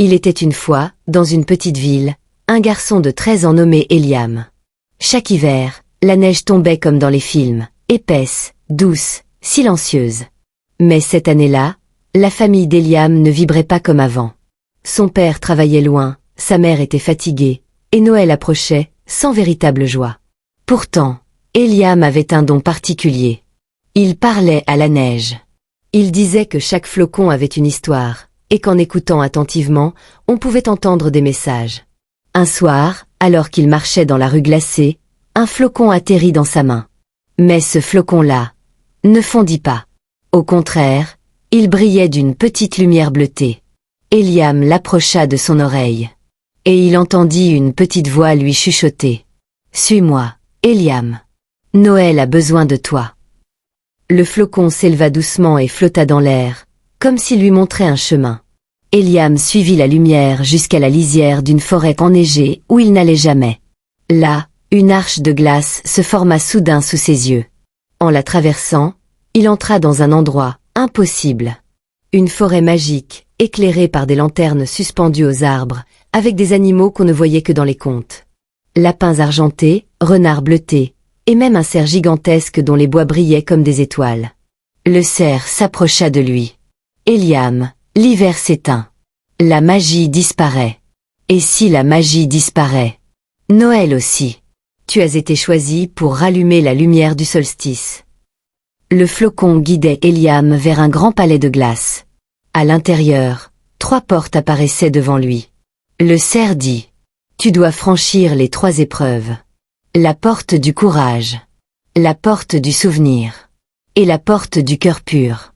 Il était une fois, dans une petite ville, un garçon de 13 ans nommé Eliam. Chaque hiver, la neige tombait comme dans les films, épaisse, douce, silencieuse. Mais cette année-là, la famille d'Eliam ne vibrait pas comme avant. Son père travaillait loin, sa mère était fatiguée, et Noël approchait, sans véritable joie. Pourtant, Eliam avait un don particulier. Il parlait à la neige. Il disait que chaque flocon avait une histoire, et qu'en écoutant attentivement, on pouvait entendre des messages. Un soir, alors qu'il marchait dans la rue glacée, un flocon atterrit dans sa main. Mais ce flocon-là ne fondit pas. Au contraire, il brillait d'une petite lumière bleutée. Eliam l'approcha de son oreille. Et il entendit une petite voix lui chuchoter. « Suis-moi, Eliam. Noël a besoin de toi. » Le flocon s'éleva doucement et flotta dans l'air, comme s'il lui montrait un chemin. Eliam suivit la lumière jusqu'à la lisière d'une forêt enneigée où il n'allait jamais. Là, une arche de glace se forma soudain sous ses yeux. En la traversant, il entra dans un endroit impossible. Une forêt magique, éclairée par des lanternes suspendues aux arbres, avec des animaux qu'on ne voyait que dans les contes. Lapins argentés, renards bleutés, et même un cerf gigantesque dont les bois brillaient comme des étoiles. Le cerf s'approcha de lui. « Eliam, l'hiver s'éteint. La magie disparaît. Et si la magie disparaît? Noël aussi. Tu as été choisi pour rallumer la lumière du solstice. » Le flocon guidait Eliam vers un grand palais de glace. À l'intérieur, 3 portes apparaissaient devant lui. Le cerf dit « Tu dois franchir les 3 épreuves. La porte du courage, la porte du souvenir, et la porte du cœur pur. »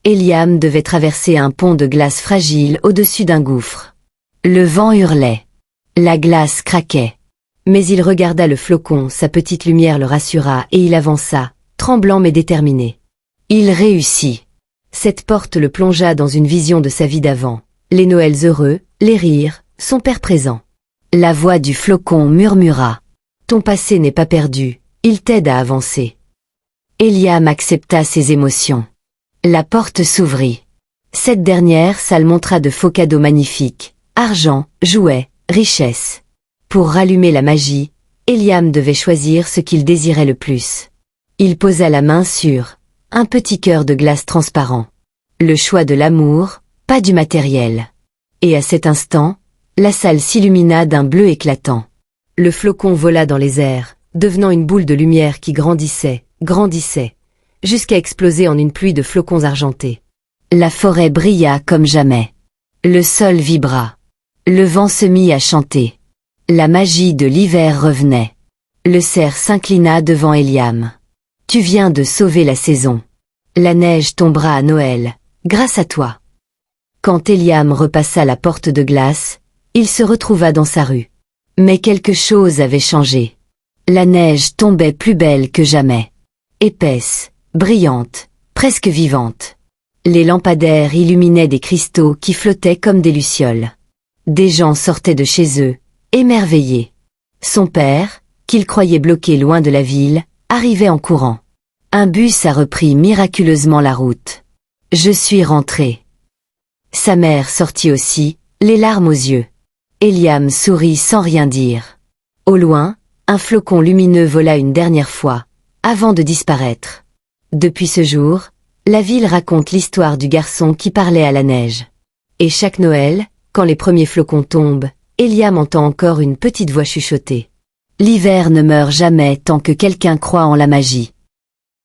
Eliam devait traverser un pont de glace fragile au-dessus d'un gouffre. Le vent hurlait. La glace craquait. Mais il regarda le flocon, sa petite lumière le rassura et il avança, tremblant mais déterminé. Il réussit. Cette porte le plongea dans une vision de sa vie d'avant. Les Noëls heureux, les rires, son père présent. La voix du flocon murmura. « Ton passé n'est pas perdu, il t'aide à avancer. » Eliam accepta ses émotions. La porte s'ouvrit. Cette dernière salle montra de faux cadeaux magnifiques, argent, jouets, richesses. Pour rallumer la magie, Eliam devait choisir ce qu'il désirait le plus. Il posa la main sur un petit cœur de glace transparent. Le choix de l'amour, pas du matériel. Et à cet instant, la salle s'illumina d'un bleu éclatant. Le flocon vola dans les airs, devenant une boule de lumière qui grandissait, jusqu'à exploser en une pluie de flocons argentés. La forêt brilla comme jamais. Le sol vibra. Le vent se mit à chanter. La magie de l'hiver revenait. Le cerf s'inclina devant Eliam. « Tu viens de sauver la saison. La neige tombera à Noël, grâce à toi. » Quand Eliam repassa la porte de glace, il se retrouva dans sa rue. Mais quelque chose avait changé. La neige tombait plus belle que jamais. Épaisse, brillante, presque vivante. Les lampadaires illuminaient des cristaux qui flottaient comme des lucioles. Des gens sortaient de chez eux, émerveillés. Son père, qu'il croyait bloqué loin de la ville, arrivait en courant. Un bus a repris miraculeusement la route. « Je suis rentré. » Sa mère sortit aussi, les larmes aux yeux. Eliam sourit sans rien dire. Au loin, un flocon lumineux vola une dernière fois, avant de disparaître. Depuis ce jour, la ville raconte l'histoire du garçon qui parlait à la neige. Et chaque Noël, quand les premiers flocons tombent, Eliam entend encore une petite voix chuchoter. « L'hiver ne meurt jamais tant que quelqu'un croit en la magie. »